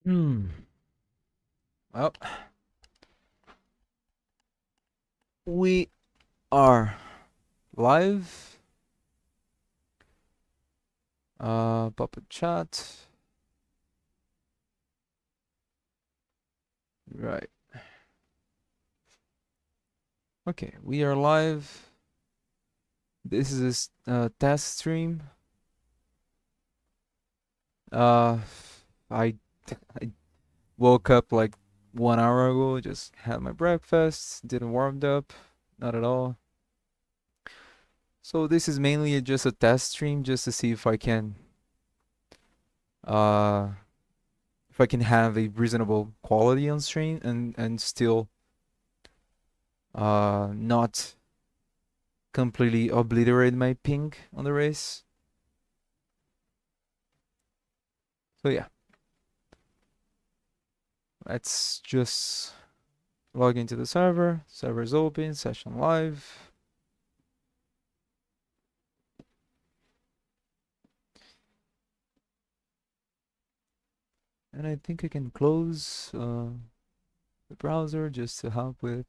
Hmm. Well, we are live. Pop up chat. Right. Okay, we are live. This is a test stream. Uh, I I woke up like 1 hour ago. Just had my breakfast. Didn't warmed up, not at all. So this is mainly just a test stream, just to see uh if I can have a reasonable quality on stream and still not completely obliterate my ping on the race. So yeah, let's just log into the server. Server is open, session live. And I think I can close the browser just to help with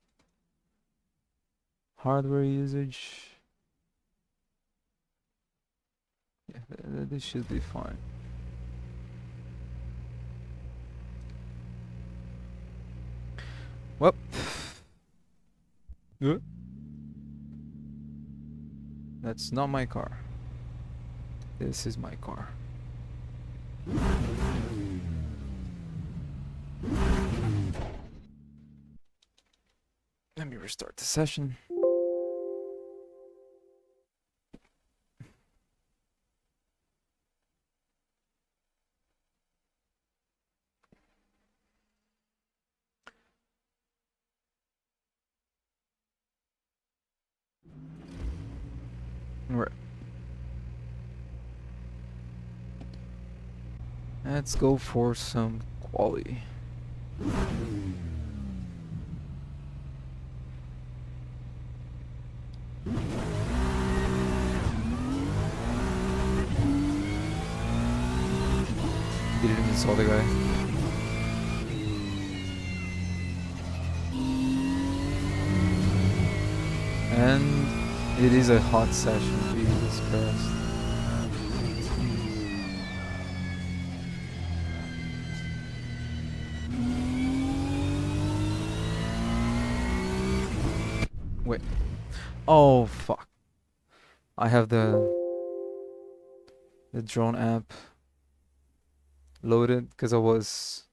hardware usage. Yeah, this should be fine. Well, that's not my car. This is my car. Let me restart the session. Right. Let's go for some quality. Didn't even saw the guy. And it is a hot session, Jesus Christ. Wait. Oh, fuck. I have the drone app loaded because I was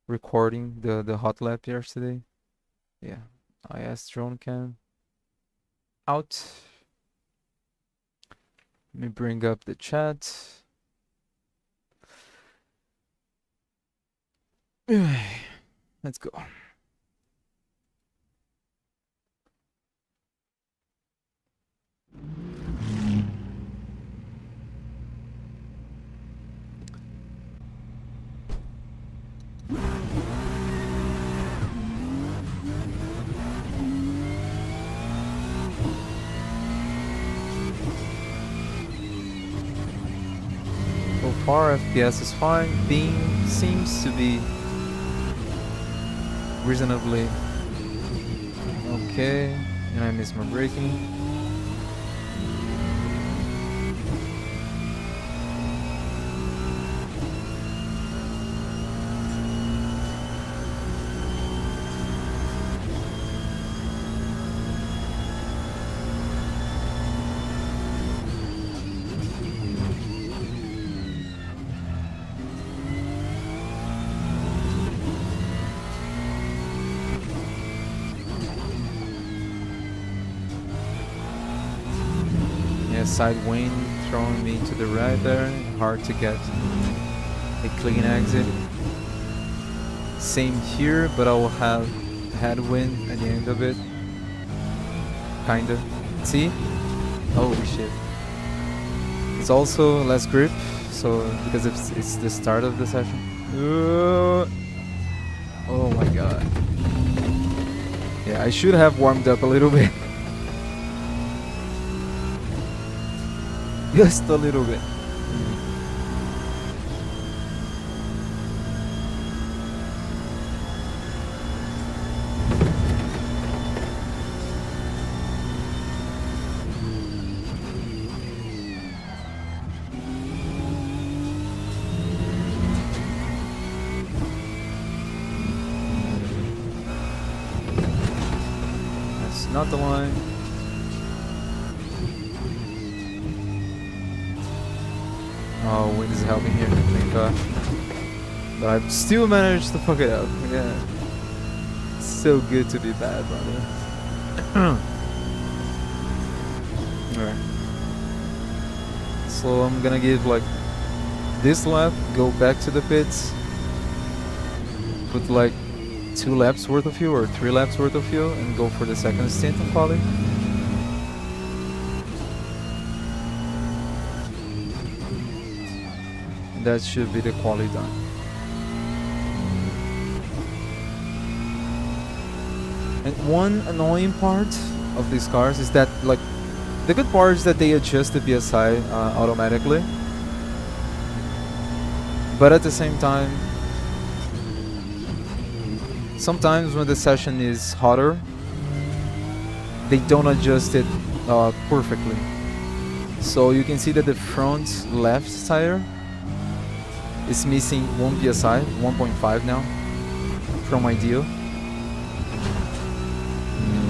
recording the hot lap yesterday. Yeah. IS drone cam out. Let me bring up the chat. Let's go. So far, FPS is fine. Beam seems to be reasonably okay. And I miss my braking. Side wind throwing me to the right there. Hard to get a clean exit. Same here, but I will have headwind at the end of it. Kinda. See? Holy shit. It's also less grip, so because it's the start of the session. Oh my god. Yeah, I should have warmed up a little bit. Just a little bit. not the line. Oh, wind is helping here, thank God. But I still managed to fuck it up. Yeah. It's so good to be bad, brother. Alright. So I'm gonna give like this lap, go back to the pits, put like 2 laps worth of fuel or 3 laps worth of fuel, and go for the second stint on quali. And that should be the quali done. And one annoying part of these cars is that, like, the good part is that they adjust the PSI automatically. But at the same time, sometimes when the session is hotter, they don't adjust it perfectly. So you can see that the front left tire is missing 1 PSI, 1.5 now, from ideal.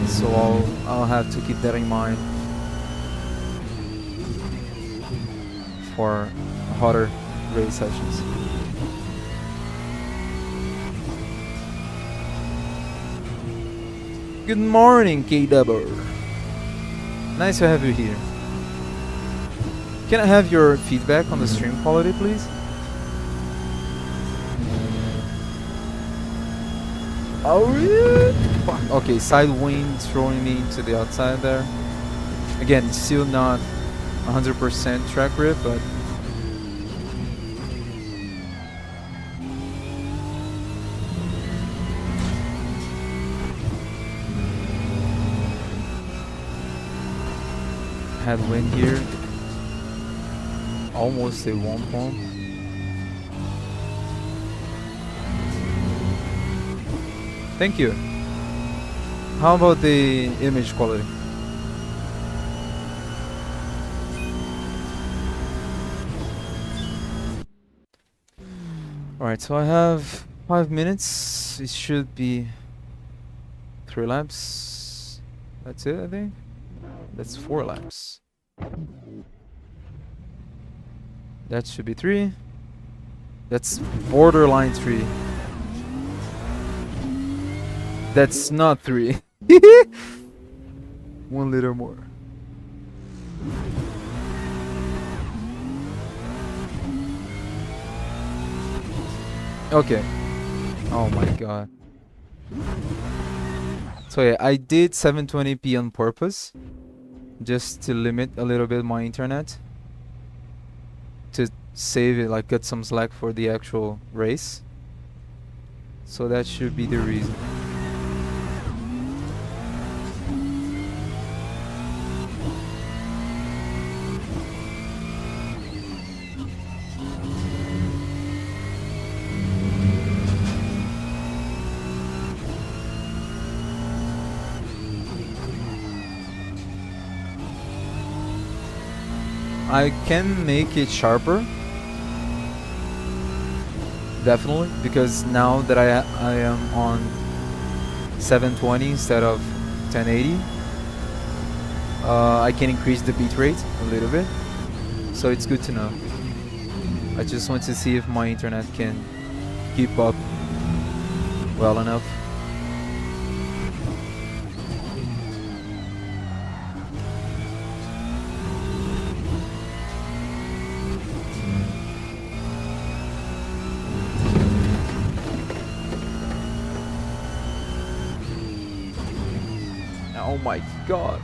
So I'll have to keep that in mind for hotter race sessions. Good morning, K-Dubber. Nice to have you here. Can I have your feedback on the stream quality, please? Oh yeah! Fuck. Okay, side wind throwing me to the outside there. Again, still not 100% track grip, but had wind here. Almost a 1 pump. Thank you. How about the image quality? Alright, so I have 5 minutes. It should be 3 laps. That's it, I think. That's 4 laps. That should be 3. That's borderline 3. That's not 3. 1 liter more. Okay. Oh my god. So yeah, I did 720p on purpose, just to limit a little bit my internet, to save it, like, get some slack for the actual race. So that should be the reason. I can make it sharper, definitely, because now that I am on 720 instead of 1080, I can increase the bitrate a little bit, so it's good to know. I just want to see if my internet can keep up well enough. Oh my god.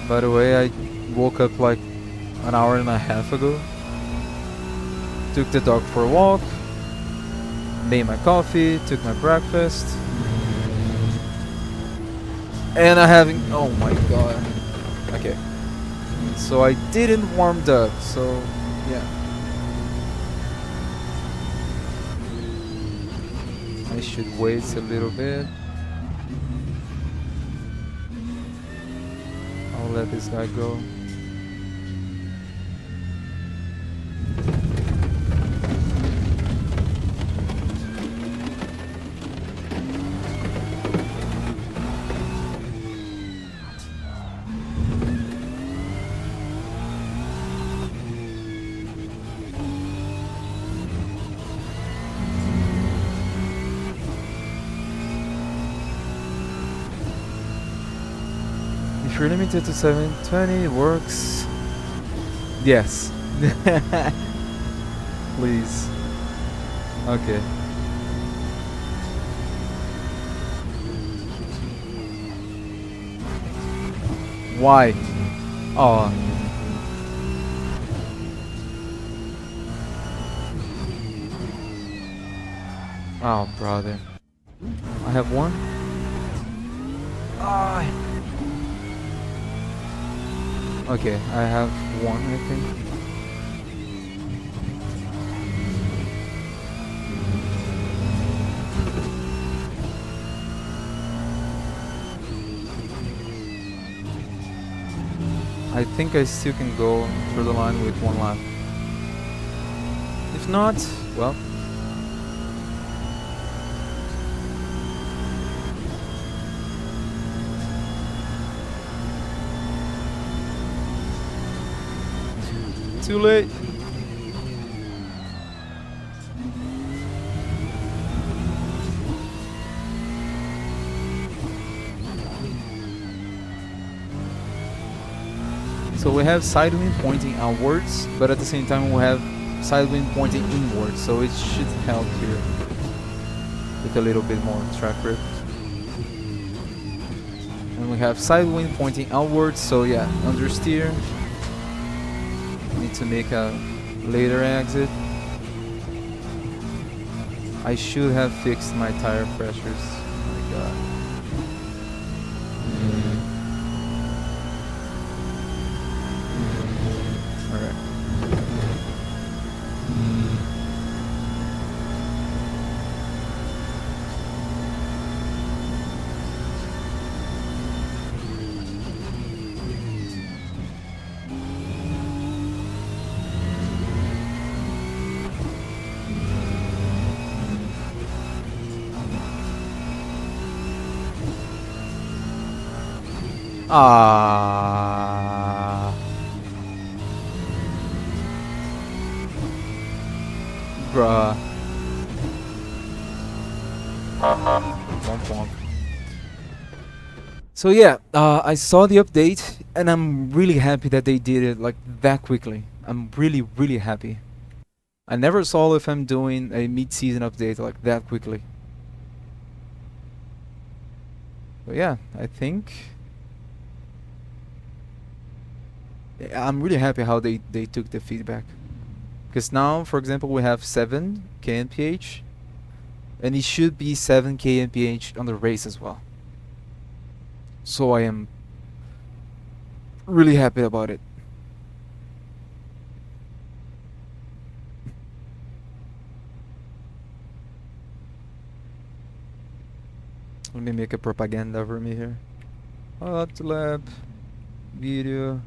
By the way, I woke up like an hour and a half ago. Took the dog for a walk. Made my coffee, took my breakfast. And I haven't... Oh my god. Okay. So I didn't warm up, so yeah. I should wait a little bit. I'll let this guy go. If you're limited to 720, it works. Yes. Please. Okay. Why? Oh. Oh, brother. I have one. Ah. Okay, I have one, I think. I think I still can go through the line with one lap. If not, well. Too late. So we have side wind pointing outwards, but at the same time we have side wind pointing inwards, so it should help here with a little bit more track grip. And we have side wind pointing outwards, so yeah, understeer. Need to make a later exit. I should have fixed my tire pressures. Oh my god. Alright. Ah, bruh. Womp womp. So yeah, I saw the update, and I'm really happy that they did it like that quickly. I'm really happy. I never saw if I'm doing a mid-season update like that quickly. But yeah, I think. I'm really happy how they took the feedback. Because now, for example, we have 7 kmph, and it should be 7 kmph on the race as well. So I am really happy about it. Let me make a propaganda for me here. Hot lap video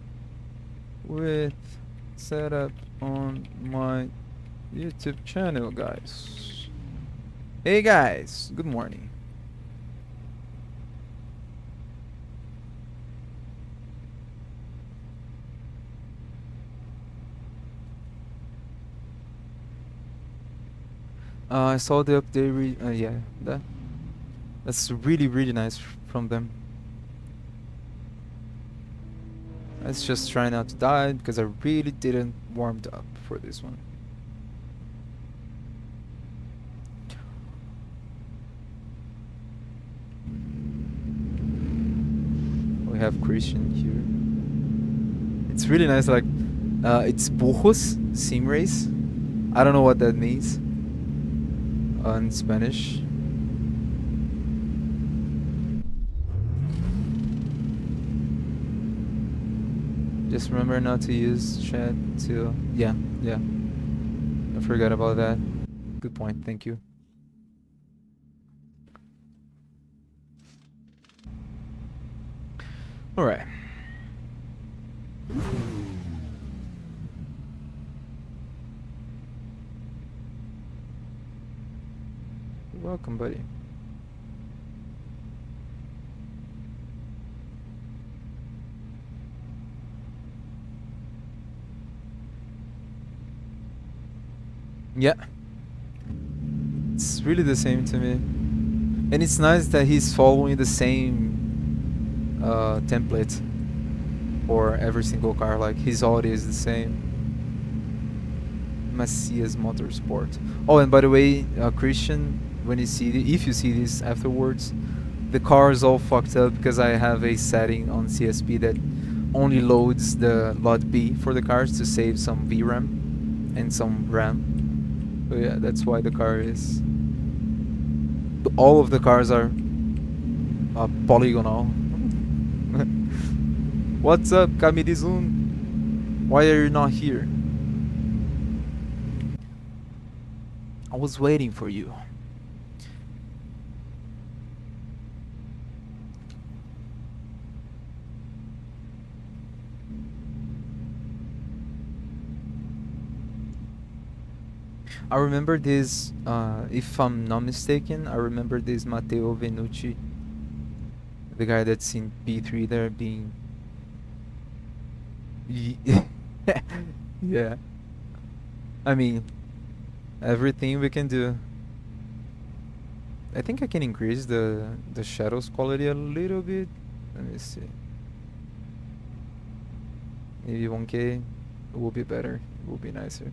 with setup on my YouTube channel, guys. Hey guys, good morning. I saw the update. Yeah, that's really nice from them. Let's just try not to die, because I really didn't warmed up for this one. We have Christian here. It's really nice, like, it's Burgos Sim Race. I don't know what that means in Spanish. Just remember not to use chat to... Yeah. I forgot about that. Good point, thank you. Alright. You're welcome, buddy. Yeah, it's really the same to me, and it's nice that he's following the same template for every single car. Like his audio is the same. Macias Motorsport. Oh, and by the way, Christian, when you see if you see this afterwards, the car is all fucked up because I have a setting on CSP that only loads the lot B for the cars to save some VRAM and some RAM. So yeah, that's why the car is. All of the cars are polygonal. What's up, Kamidizun? Why are you not here? I was waiting for you. I remember this, if I'm not mistaken, I remember this Matteo Venucci, the guy that's in P3 there being... Yeah. I mean, everything we can do. I think I can increase the shadows quality a little bit. Let me see. Maybe 1K will be better. It will be nicer.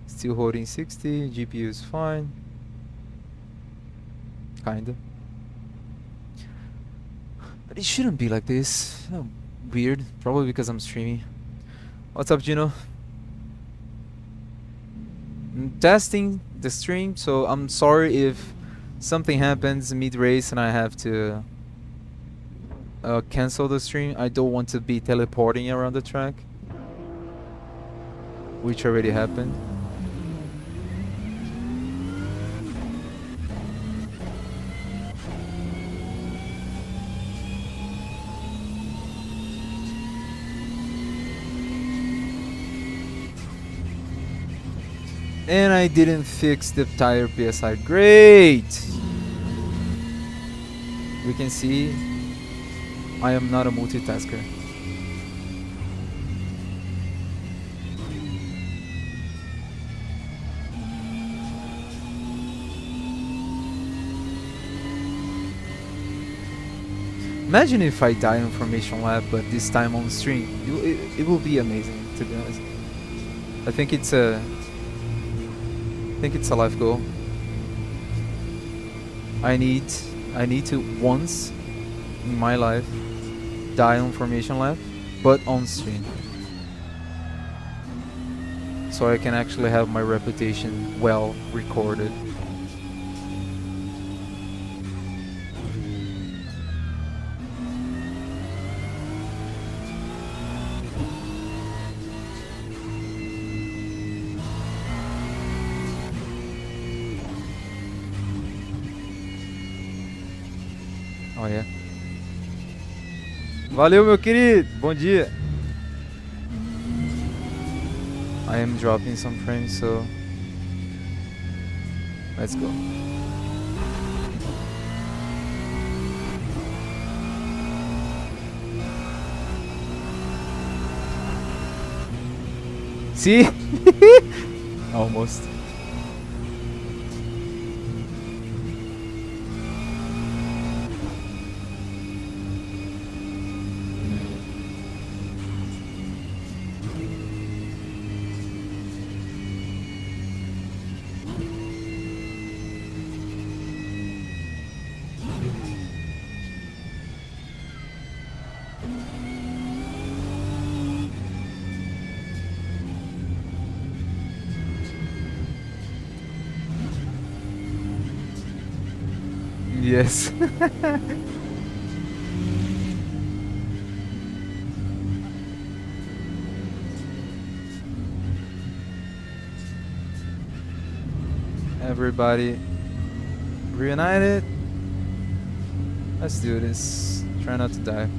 Still holding 60. GPU is fine. Kinda. But it shouldn't be like this. Oh, weird. Probably because I'm streaming. What's up, Gino? I'm testing the stream, so I'm sorry if something happens mid-race and I have to cancel the stream. I don't want to be teleporting around the track, which already happened. And I didn't fix the tire PSI. Great! We can see I am not a multitasker. Imagine if I die in Formation Lab, but this time on stream. It will be amazing, to be honest. I think it's a life goal. I need to once in my life die on Formation Lab, but on stream, so I can actually have my reputation well recorded. Oh yeah. Valeu, meu querido. Bom dia. I am dropping some frames, so let's go. See? Almost. Yes. Everybody reunited. Let's do this. Try not to die.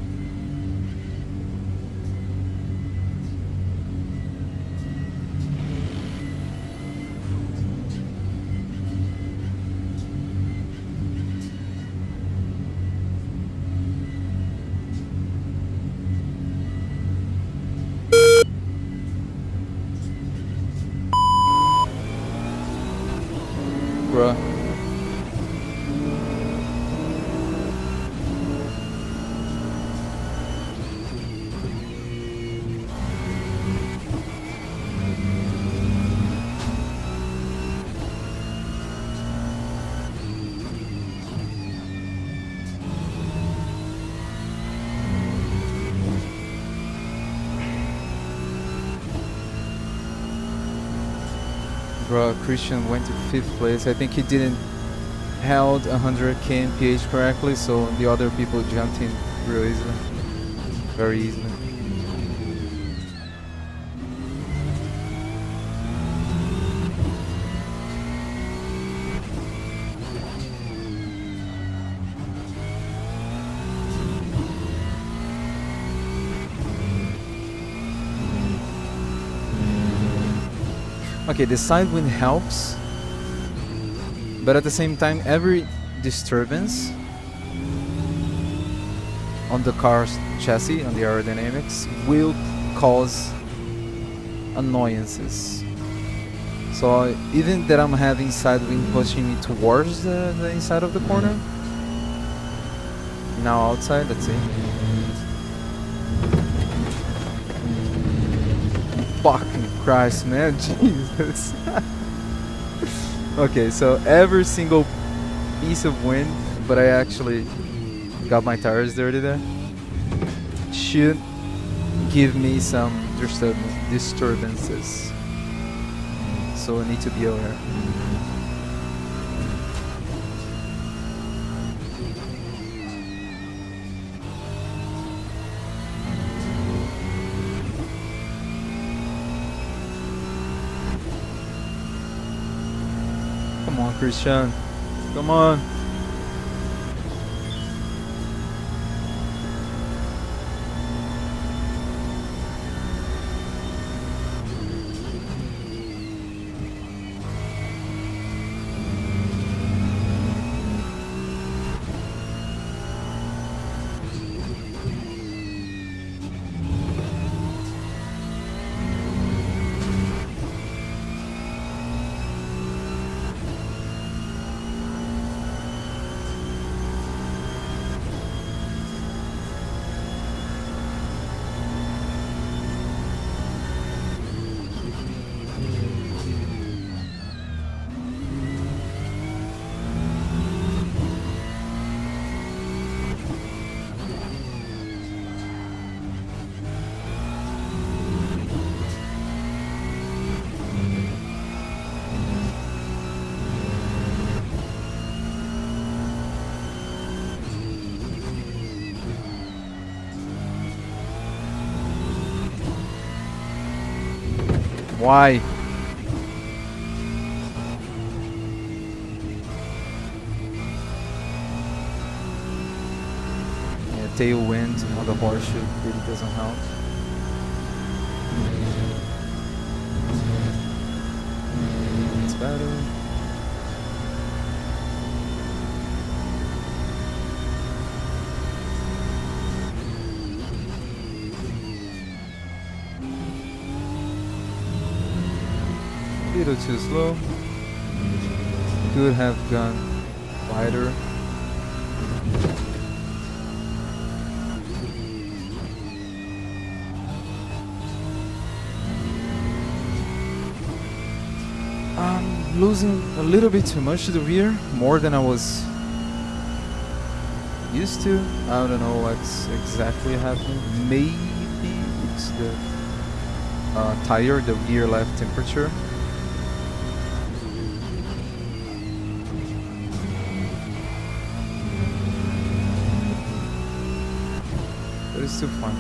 Bruh. Bro, Christian went to 5th place. I think he didn't held 100 kmph correctly, so the other people jumped in real easily. Very easily. Okay, the side wind helps, but at the same time, every disturbance on the car's chassis, on the aerodynamics, will cause annoyances. So even that I'm having side wind pushing me towards the inside of the corner, now outside, let's see. Fucking Christ, man, Jesus. Okay, so every single piece of wind, but I actually got my tires dirty there, should give me some disturbances. So I need to be aware. Come on, Christian. Come on. Why? Yeah, tailwind on the horseshoe really doesn't help. It's better. A little too slow. Could have gone wider. I'm losing a little bit too much to the rear, more than I was used to. I don't know what's exactly happening. Maybe it's the tire, the rear left temperature. But it's still fun.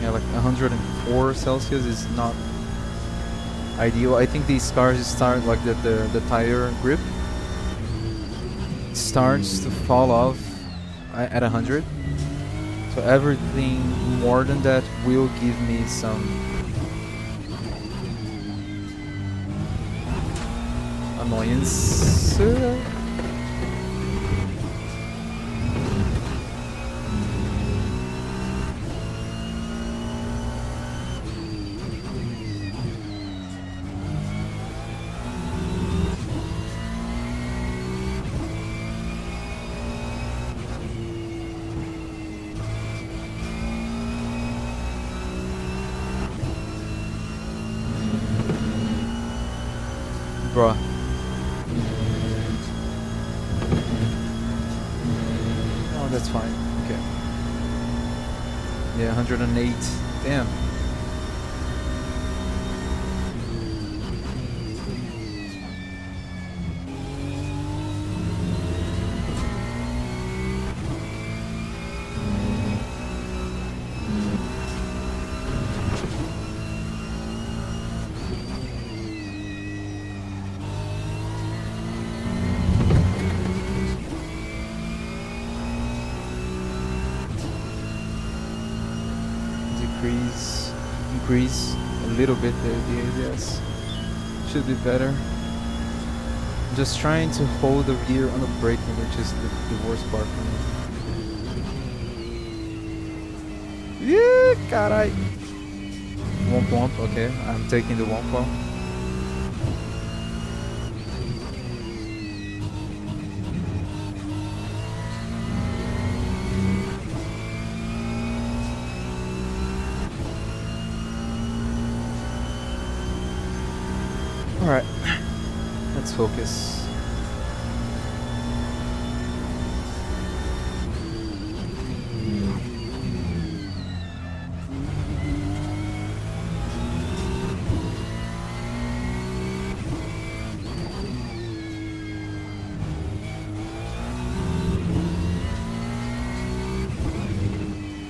Yeah, like 104 Celsius is not ideal. I think these cars start like the tire grip starts to fall off at 100. So everything more than that will give me some annoyance. Bruh. that's fine. Okay. Yeah, 108. Damn. Increase a little bit the ABS. Should be better. I'm just trying to hold the rear on the brake, which is the worst part for me. Yeah, carai. Womp womp, okay. I'm taking the womp womp. Alright, let's focus.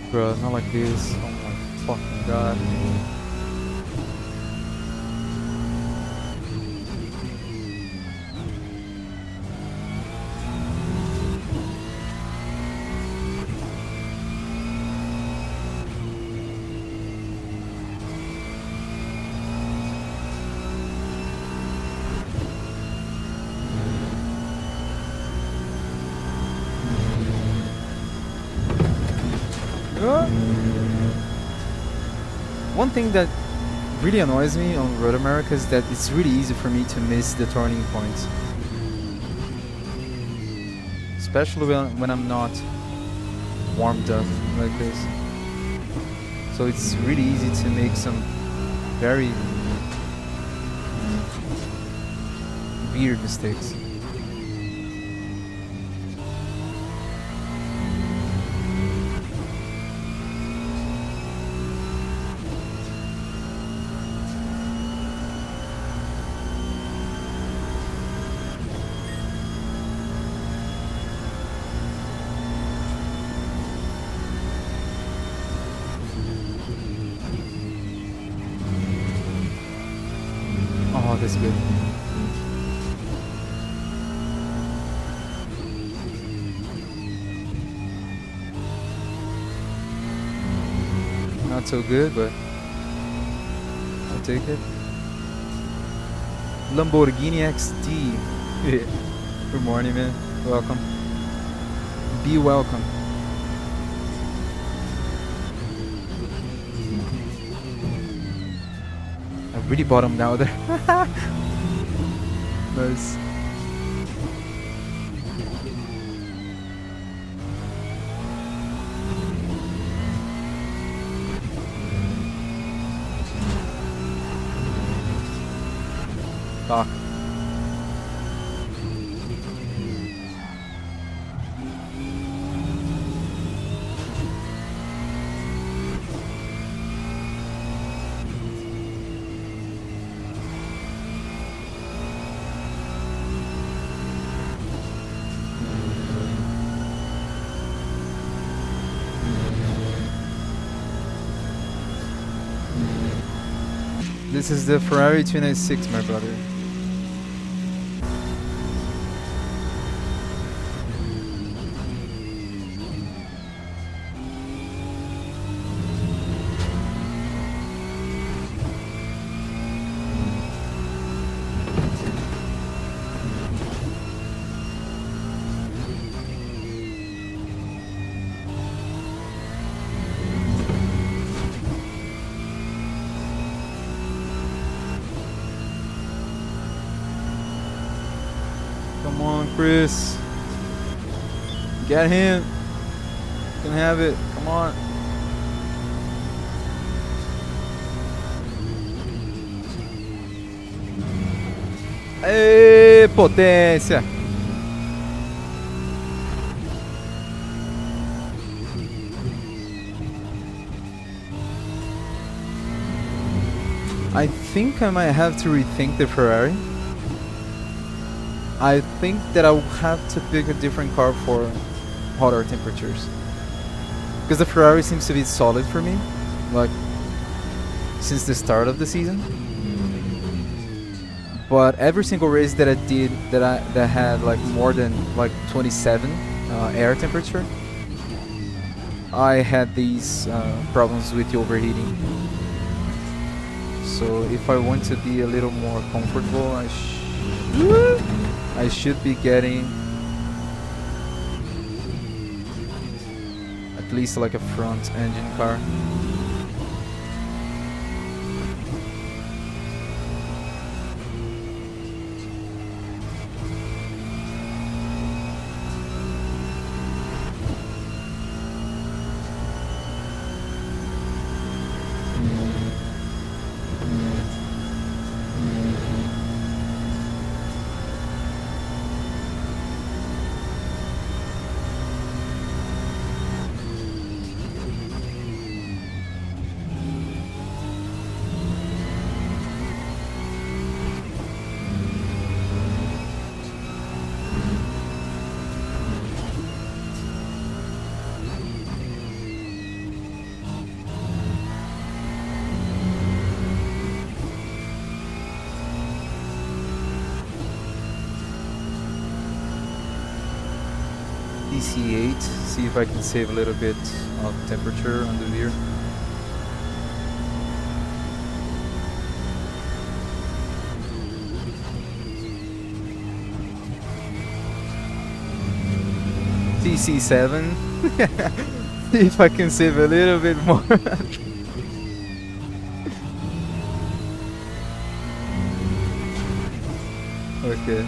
Bro, not like this. Oh my fucking god. One thing that really annoys me on Road America is that it's really easy for me to miss the turning points. Especially when I'm not warmed up like this. So it's really easy to make some very weird mistakes. Oh, that's good. Not so good, but I'll take it. Lamborghini XD. Good morning, man. Welcome. Be welcome. I really bottomed out there. Nice. Fuck. This is the Ferrari 296, my brother. Come on, Chris. Get him. You can have it. Come on. Ê, potência. I think I might have to rethink the Ferrari. I think that I will have to pick a different car for hotter temperatures. Because the Ferrari seems to be solid for me, like, since the start of the season. But every single race that I did that had like more than like 27 air temperature, I had these problems with the overheating. So if I want to be a little more comfortable, I should be getting at least like a front engine car. DC8, see if I can save a little bit of temperature on the rear. DC7, see if I can save a little bit more. Okay.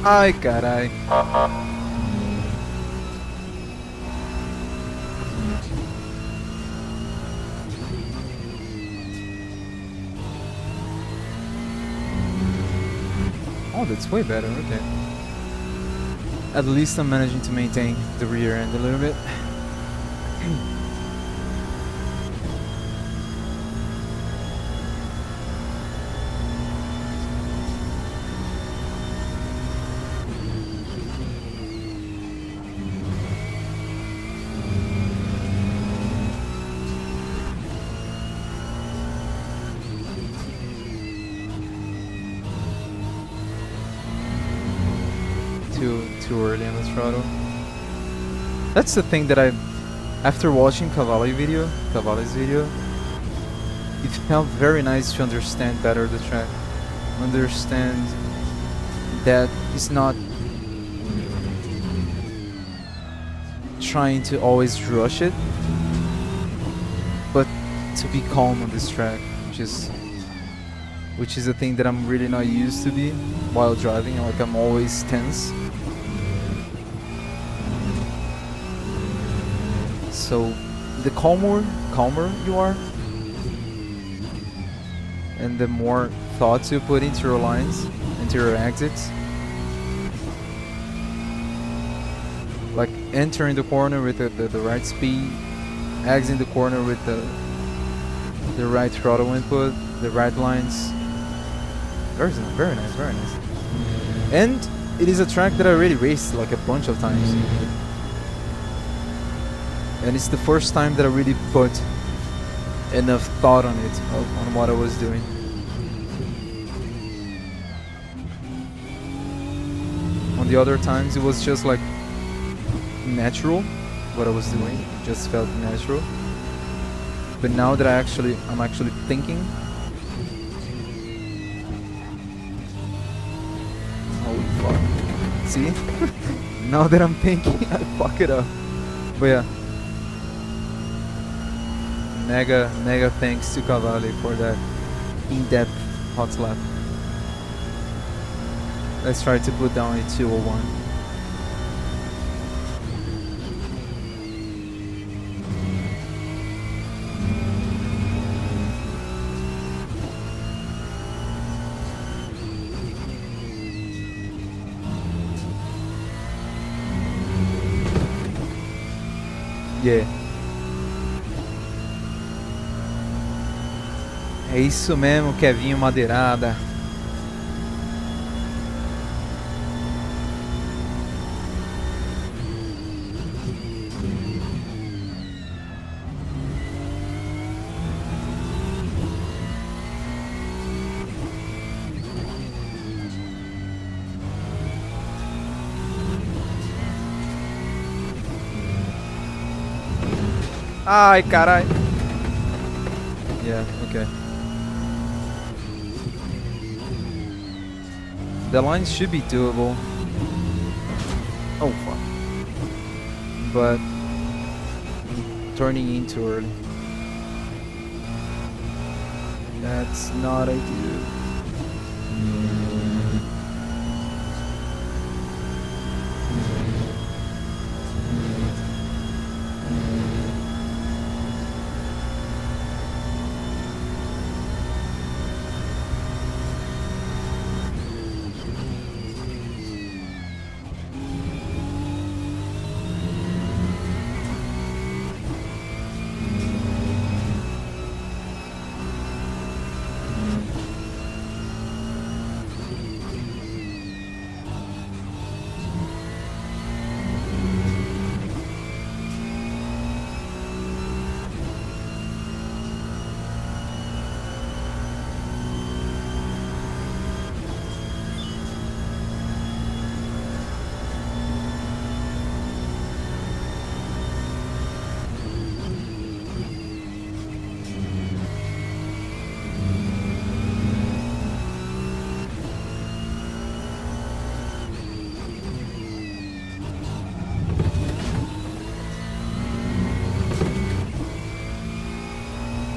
Ay, caray. Oh, that's way better, okay. At least I'm managing to maintain the rear end a little bit. Too early on the throttle. That's the thing that after watching Cavalli's video, it felt very nice to understand better the track. Understand that it's not trying to always rush it, but to be calm on this track, which is a thing that I'm really not used to be while driving. Like, I'm always tense. So the calmer you are, and the more thoughts you put into your lines, into your exits, like entering the corner with the right speed, exiting the corner with the right throttle input, the right lines, Very nice, very nice, very nice. And it is a track that I already raced like a bunch of times. And it's the first time that I really put enough thought on it, on what I was doing. On the other times, it was just like natural, what I was doing. It just felt natural. But now that I'm actually thinking. Holy fuck. See? Now that I'm thinking, I fuck it up. But yeah. Mega thanks to Cavalli for that in-depth hot lap. Let's try to put down a 201. Yeah. É isso mesmo, Kevinho Madeirada. Ai, carai. Yeah, okay. The lines should be doable. Oh fuck. But turning in too early. That's not ideal.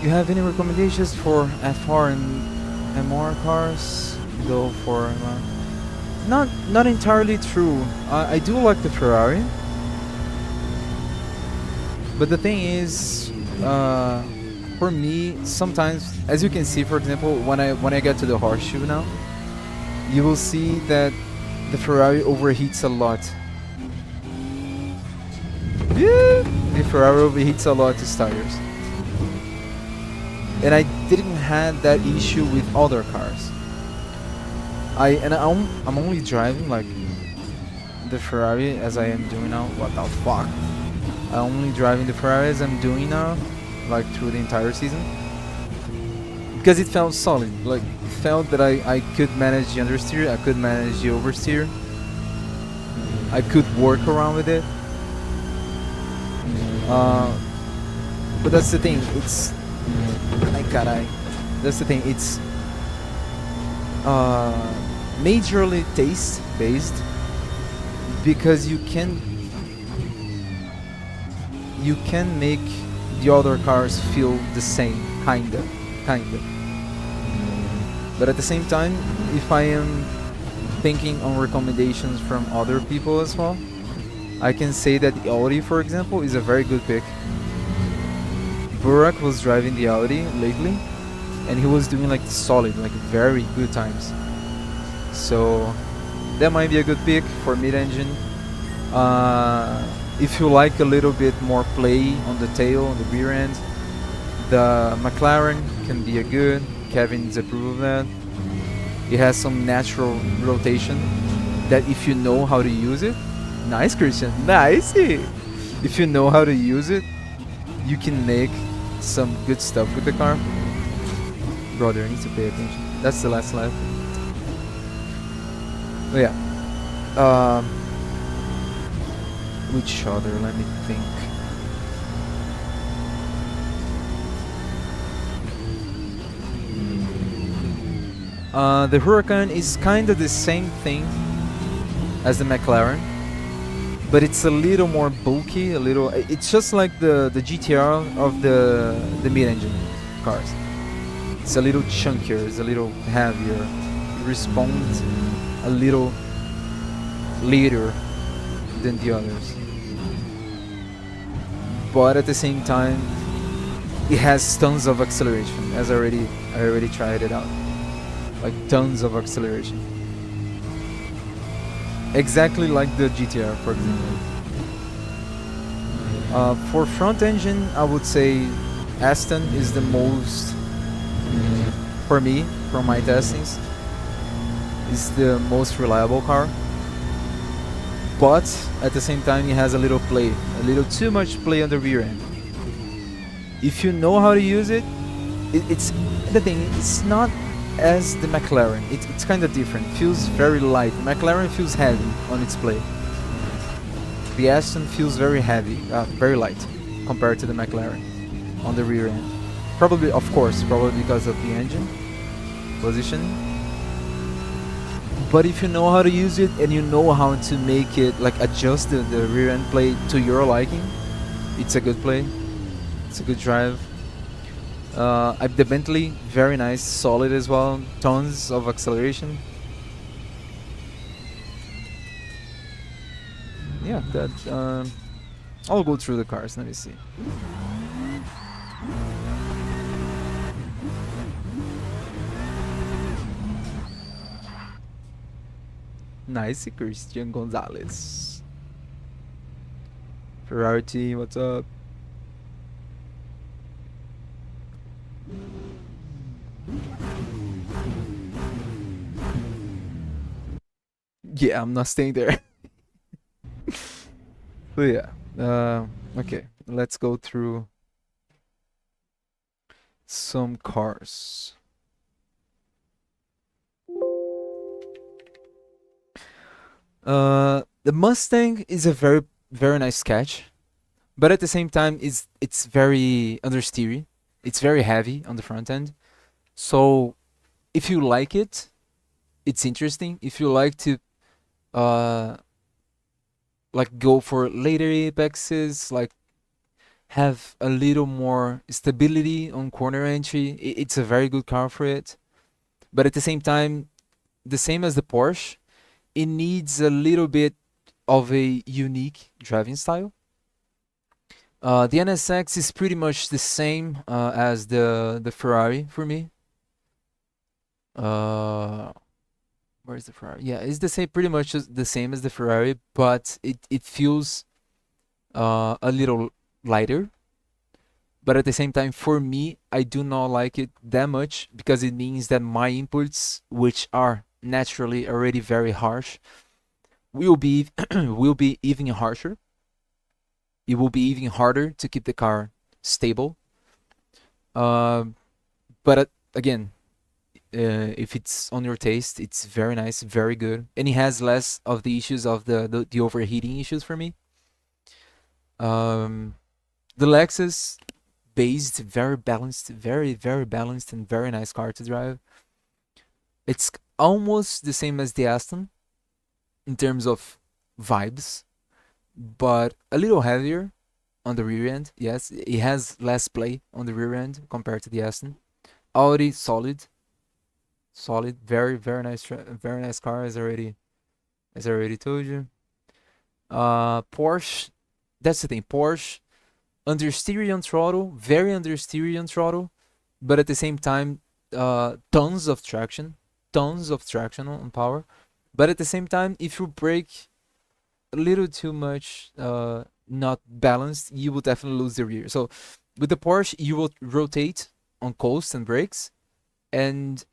You have any recommendations for FR and MR cars? Go for not entirely true. I do like the Ferrari, but the thing is, for me, sometimes, as you can see, for example, when I get to the horseshoe now, you will see that the Ferrari overheats a lot. Yeah, the Ferrari overheats a lot its tires. And I didn't have that issue with other cars. I'm only driving like the Ferrari as I am doing now. What the fuck? I'm only driving the Ferrari as I'm doing now, like through the entire season, because it felt solid. Like it felt that I could manage the understeer, I could manage the oversteer, I could work around with it. But that's the thing. It's that's the thing. It's majorly taste based, because you can make the other cars feel the same, kinda. But at the same time, if I am thinking on recommendations from other people as well, I can say that the Audi, for example, is a very good pick. Burak was driving the Audi lately, and he was doing like solid, like very good times. So that might be a good pick for mid-engine. If you like a little bit more play on the tail, on the rear end, the McLaren can be a good. Kevin's approve of that. It has some natural rotation that if you know how to use it, nice Christian, nice. If you know how to use it, you can make some good stuff with the car. Brother, I need to pay attention. That's the last lap. But yeah. Which other? Let me think. The Huracan is kind of the same thing as the McLaren, but it's a little more bulky. It's just like the GTR of the mid-engine cars. It's a little chunkier. It's a little heavier. It responds a little later than the others, but at the same time, it has tons of acceleration. As I already tried it out. Like tons of acceleration. Exactly like the GTR, for example. For front engine, I would say Aston is the most, for me, from my testings, is the most reliable car. But at the same time, it has a little play, a little too much play on the rear end. If you know how to use it, it's the thing. It's not as the McLaren. It's kind of different. Feels very light. The McLaren feels heavy on its play. The Aston feels very heavy, very light compared to the McLaren on the rear end. Probably, of course, probably because of the engine positioning. But if you know how to use it and you know how to make it, like adjust the rear end play to your liking, it's a good play. It's a good drive. The Bentley, very nice, solid as well, tons of acceleration. Yeah, that. I'll go through the cars. Let me see. Nice, Christian Gonzalez. Ferrari, what's up? Yeah, I'm not staying there. So yeah, okay, let's go through some cars. The Mustang is a very nice sketch, but at the same time, it's very understeery. It's very heavy on the front end. So if you like it, it's interesting. If you like to like go for later apexes, like have a little more stability on corner entry, it's a very good car for it. But at the same time, the same as the Porsche, it needs a little bit of a unique driving style. The NSX is pretty much the same as the Ferrari for me. Where's the Ferrari? Yeah, it's the same, pretty much the same as the Ferrari, but it feels a little lighter. But at the same time, for me, I do not like it that much because it means that my inputs, which are naturally already very harsh, will be will be even harsher. It will be even harder to keep the car stable. But again, if it's on your taste, it's very nice, very good, and it has less of the issues of the overheating issues for me. The Lexus based, very balanced, very balanced, and very nice car to drive. It's almost the same as the Aston in terms of vibes, but a little heavier on the rear end. Yes, it has less play on the rear end compared to the Aston. Audi, solid, very nice, very nice car, as I already told you. Porsche, that's the thing. Porsche, understeer on throttle, very understeer on throttle, but at the same time, tons of traction on power. But at the same time, if you brake a little too much, not balanced, you will definitely lose the rear. So with the Porsche, you will rotate on coast and brakes, and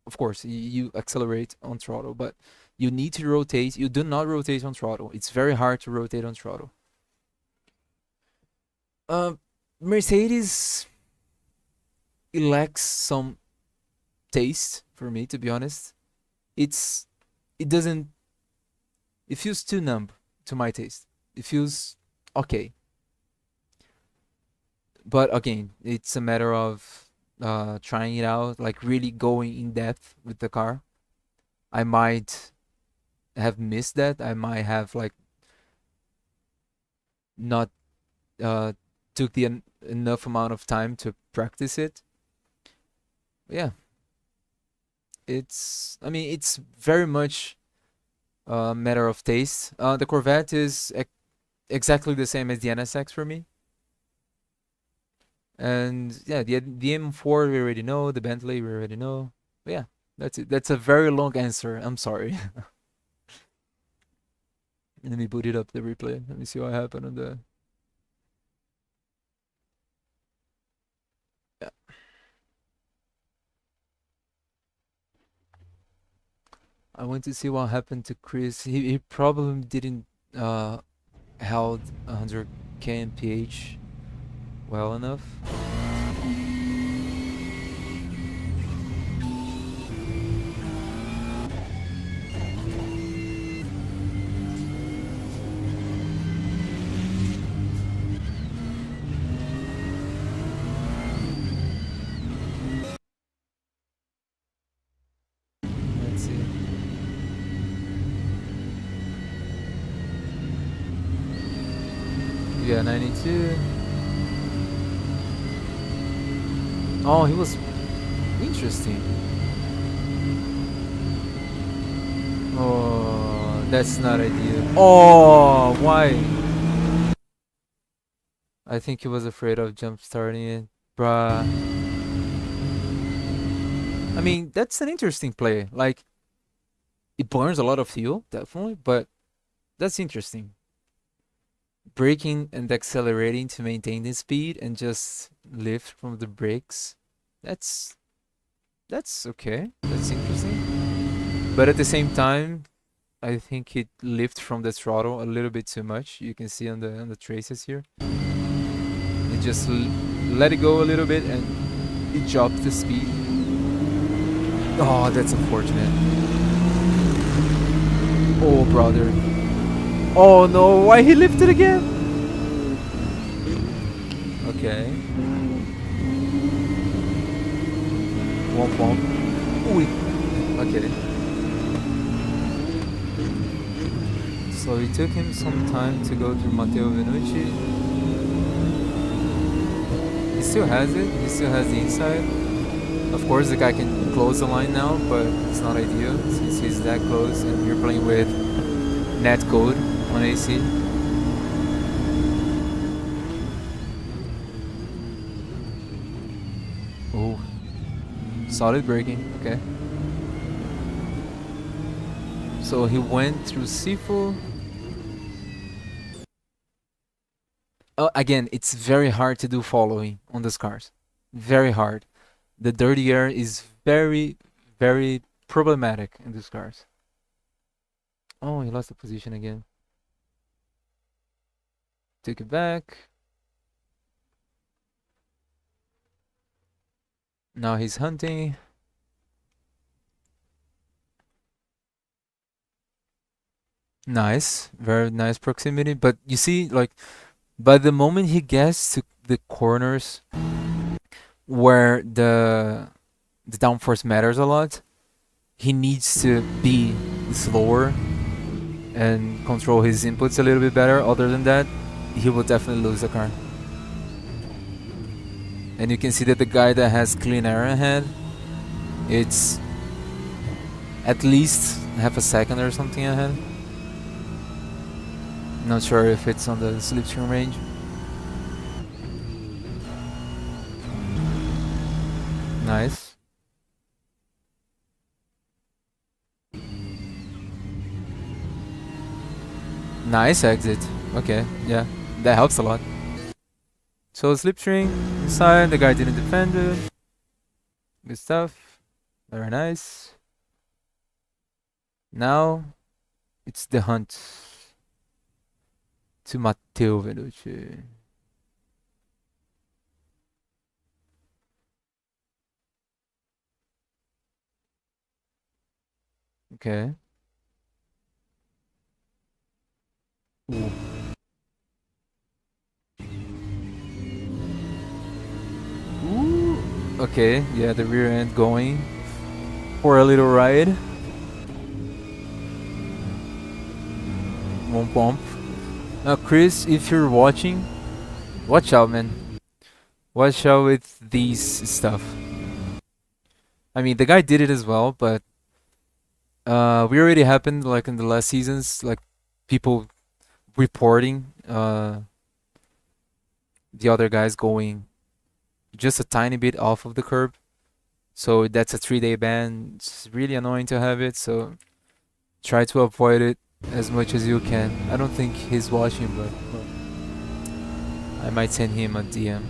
of course, you accelerate on throttle, but you need to rotate. You do not rotate on throttle. It's very hard to rotate on throttle. Mercedes, it lacks some taste for me, to be honest. It doesn't. It feels too numb to my taste. It feels okay, but again, it's a matter of trying it out, like really going in depth with the car. I might have missed that. I might have like not took the enough amount of time to practice it. Yeah, I mean, it's very much a matter of taste. The Corvette is exactly the same as the NSX for me. And yeah, the M4 we already know, the Bentley we already know. But yeah, that's it. That's a very long answer. I'm sorry. Let me boot it up, the replay. Let me see what happened on the. Yeah. I want to see what happened to Chris. He probably didn't held 100 kmph well enough. Let's see. Yeah, 92. Oh, he was interesting. Oh, that's not ideal. Oh, why? I think he was afraid of jump starting it. Bruh. I mean, that's an interesting play. Like, it burns a lot of fuel, definitely, but that's interesting. Braking and accelerating to maintain the speed and just lift from the brakes. That's okay. That's interesting. But at the same time, I think it lifts from the throttle a little bit too much. You can see on the traces here. It just let it go a little bit and it dropped the speed. Oh, that's unfortunate. Oh, brother. Oh no, why he lifted again? Okay. Womp womp. Ooh. Okay. So it took him some time to go through Matteo Venucci. He still has it. He still has the inside. Of course, the guy can close the line now, but it's not ideal since he's that close and you're playing with net code on AC. Oh, solid braking. Okay. So he went through Sifu. Again, it's very hard to do following on these cars. Very hard. The dirty air is very, very problematic in these cars. Oh, he lost the position again. Took it back. Now he's hunting. Nice. Very nice proximity. But you see, like, by the moment he gets to the corners where the downforce matters a lot, he needs to be slower and control his inputs a little bit better. Other than that, he will definitely lose the car. And you can see that the guy that has clean air ahead, it's at least half a second or something ahead. Not sure if it's on the slipstream range. Nice. Nice exit. Okay, yeah, that helps a lot. So slipstream inside, the guy didn't defend it. Good stuff. Very nice. Now it's the hunt to Matteo Veloce. Okay. Ooh. Ooh. Okay, yeah, the rear end going for a little ride. Womp womp. Now, Chris, if you're watching, watch out, man. Watch out with these stuff. I mean, the guy did it as well, but we already happened like in the last seasons, like people reporting the other guys going just a tiny bit off of the curb. So that's a 3-day ban. It's really annoying to have it, so try to avoid it as much as you can. I don't think he's watching, but I might send him a DM.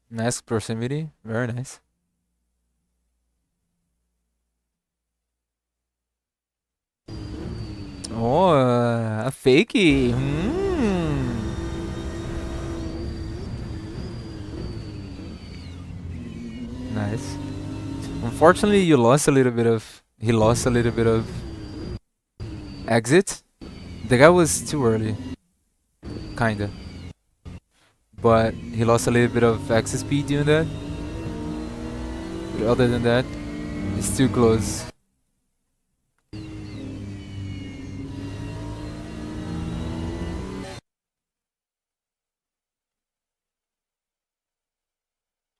Nice proximity, very nice. Oh, a fakie. Nice. Unfortunately, you lost a little bit of. He lost a little bit of exit. The guy was too early, kinda. But he lost a little bit of exit speed doing that. But other than that, it's too close.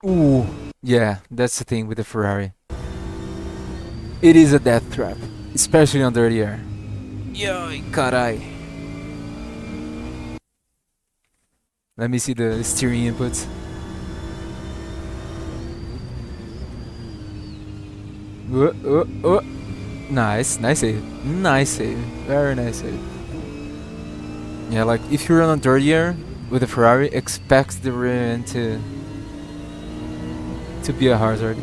Ooh, yeah, that's the thing with the Ferrari. It is a death trap, especially on dirty air. Yoi, carai. Let me see the steering inputs. Nice, nice save. Nice save. Very nice save. Yeah, like if you're on a dirty air with a Ferrari, expect the rear end to be a hazard.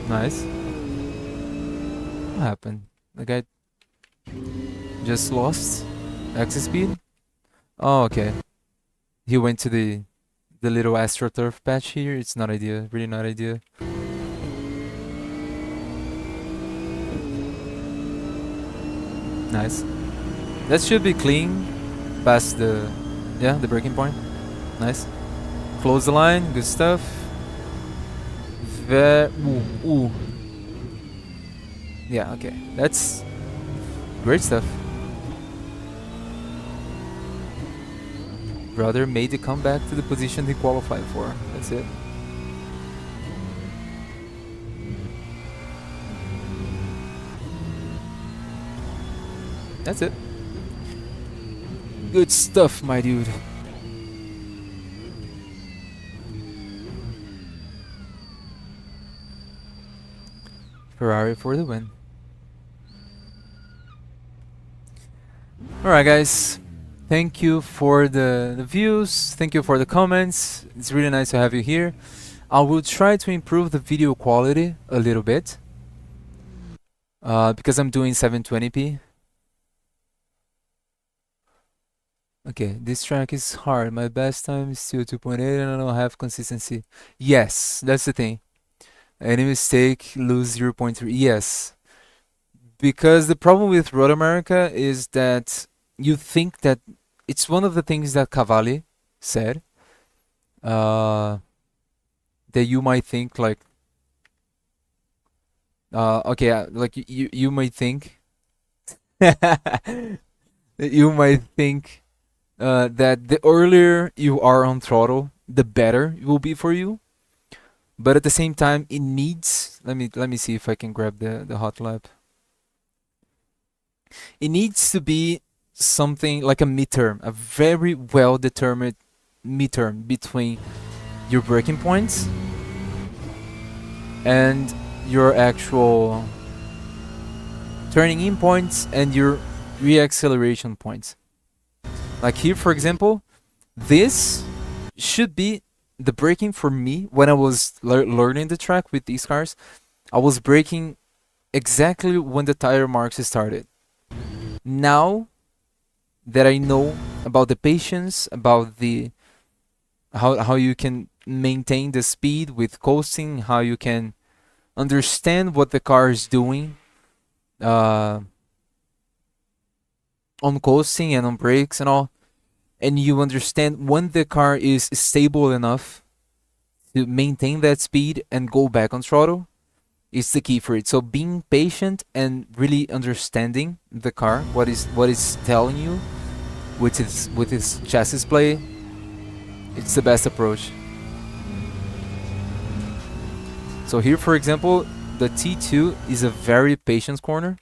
Nice. What happened? The guy just lost exit speed? Oh, okay. He went to the little AstroTurf patch here. It's not ideal. Really not ideal. Nice. That should be clean past the breaking point. Nice. Close the line. Good stuff. Ooh. Yeah, okay. That's great stuff. Brother made the comeback to the position he qualified for. That's it. That's it. Good stuff, my dude. Ferrari for the win. Alright, guys. Thank you for the views. Thank you for the comments. It's really nice to have you here. I will try to improve the video quality a little bit. Because I'm doing 720p. Okay, this track is hard. My best time is still 2.8 and I don't have consistency. Yes, that's the thing. Any mistake, lose 0.3. Yes. Because the problem with Road America is that you think that it's one of the things that Cavalli said. That you might think like okay, like you might think that you might think that the earlier you are on throttle, the better it will be for you. But at the same time, it needs. Let me see if I can grab the hot lap. It needs to be something like a midterm, a very well determined midterm between your braking points and your actual turning in points and your reacceleration points. Like here, for example, this should be the braking for me when I was learning the track with these cars. I was braking exactly when the tire marks started. Now that I know about the patience, about the how you can maintain the speed with coasting, how you can understand what the car is doing uh, on coasting and on brakes and all, and you understand when the car is stable enough to maintain that speed and go back on throttle is the key for it. So being patient and really understanding the car, what is telling you with its chassis play, it's the best approach. So here, for example, the T2 is a very patient corner.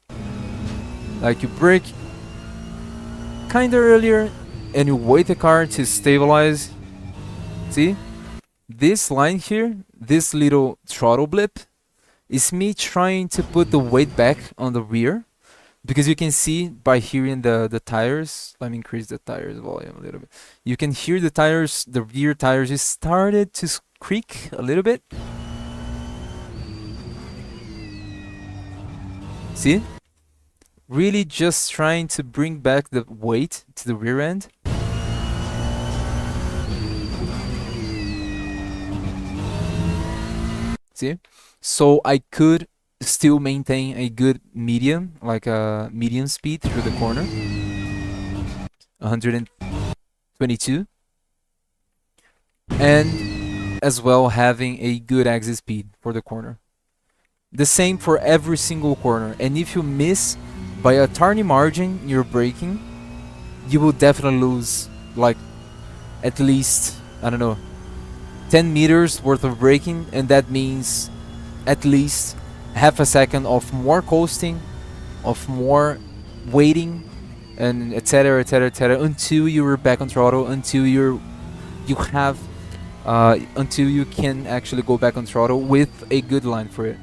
Like you brake kinda earlier and you wait the car to stabilize. See? This line here, this little throttle blip, is me trying to put the weight back on the rear. Because you can see by hearing the tires, let me increase the tires volume a little bit. You can hear the tires, the rear tires just started to creak a little bit. See? Really just trying to bring back the weight to the rear end. See? So I could still maintain a good medium, like a medium speed through the corner. 122. And as well having a good exit speed for the corner. The same for every single corner. And if you miss by a tiny margin you're braking, you will definitely lose like at least, I don't know, 10 meters worth of braking, and that means at least half a second of more coasting, of more waiting, and etc, etc, etc, until you're back on throttle, until you can actually go back on throttle with a good line for it.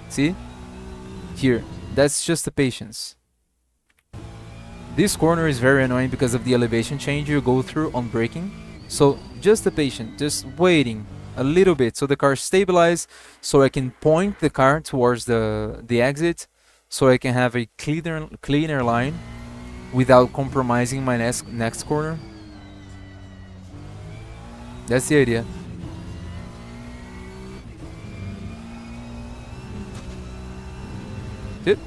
See? Here, that's just the patience. This corner is very annoying because of the elevation change you go through on braking. So just the patience, just waiting a little bit so the car stabilizes, so I can point the car towards the exit, so I can have a cleaner line without compromising my next corner. That's the idea. Good.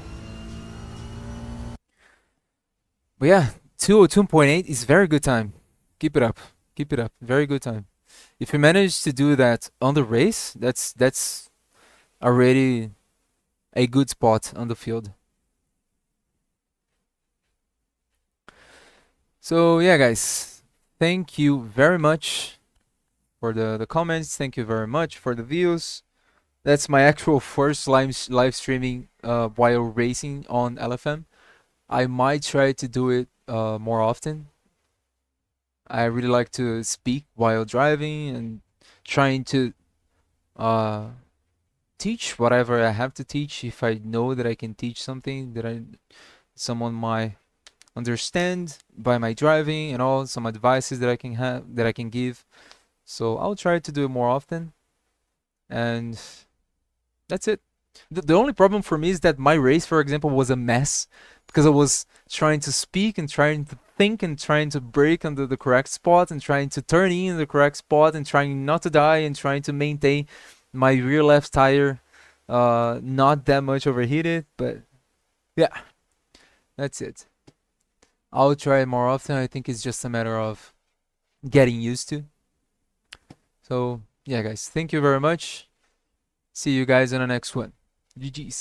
But yeah, 202.8 is very good time. Keep it up. Keep it up. Very good time. If you manage to do that on the race, that's already a good spot on the field. So yeah, guys, thank you very much for the comments. Thank you very much for the views. That's my actual first live streaming while racing on LFM. I might try to do it more often. I really like to speak while driving and trying to teach whatever I have to teach. If I know that I can teach something that someone might understand by my driving and all, some advices that I can give. So I'll try to do it more often, and that's it. The only problem for me is that my race, for example, was a mess because I was trying to speak and trying to think and trying to brake under the correct spot and trying to turn in the correct spot and trying not to die and trying to maintain my rear left tire not that much overheated. But yeah, that's it. I'll try it more often. I think it's just a matter of getting used to. So yeah, guys, thank you very much. See you guys in the next one. GG's.